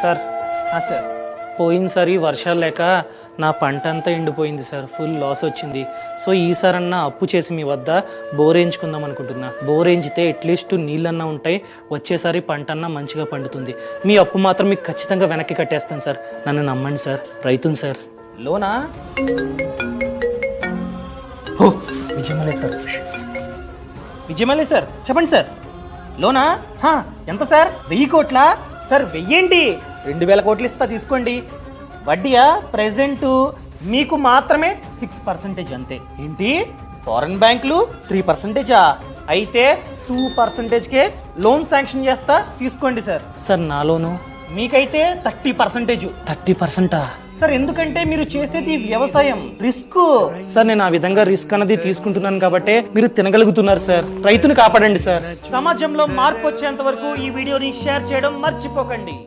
Sir sir పోయినసారి వర్షాలు లేక నా పంట అంతా ఎండిపోయింది సార్. ఫుల్ లాస్ వచ్చింది. సో ఈసారన్నా అప్పు చేసి మీ వద్ద బోర్ వేయించుకుందాం అనుకుంటున్నా. బోర్ వేయించితే అట్లీస్ట్ నీళ్ళన్నా ఉంటాయి, వచ్చేసారి పంట అన్నా మంచిగా పండుతుంది. మీ అప్పు మాత్రం మీకు ఖచ్చితంగా వెనక్కి కట్టేస్తాను సార్. నన్ను నమ్మండి సార్, రైతుని సార్. లోనా? ఓ విజయమలే సార్, విజయమలే సార్, చెప్పండి సార్. లోనా? ఎంత సార్? 1000 కోట్లా? సార్ వెయ్యండి, 2000 కోట్లు ఇస్తా తీసుకోండి. వడ్డీయా? ప్రెజెంట్ మీకు మాత్రమే 6% అంతే. ఏంటి ఫారెన్ బ్యాంకులు 3%? అయితే 2%కే లోన్ శాంక్షన్ చేస్తా, తీసుకోండి సార్. సార్ నా లోను మీకైతే 30%. 30%? సార్ ఎందుకంటే మీరు చేసేది వ్యవసాయం, రిస్క్. సార్ నేను ఆ విధంగా రిస్క్ అన్నది తీసుకుంటున్నాను కాబట్టి మీరు తినగలుగుతున్నారు సార్. రైతుని కాపాడండి సార్. సమాజంలో మార్పు వచ్చేంత వరకు ఈ వీడియోని షేర్ చేయడం మర్చిపోకండి.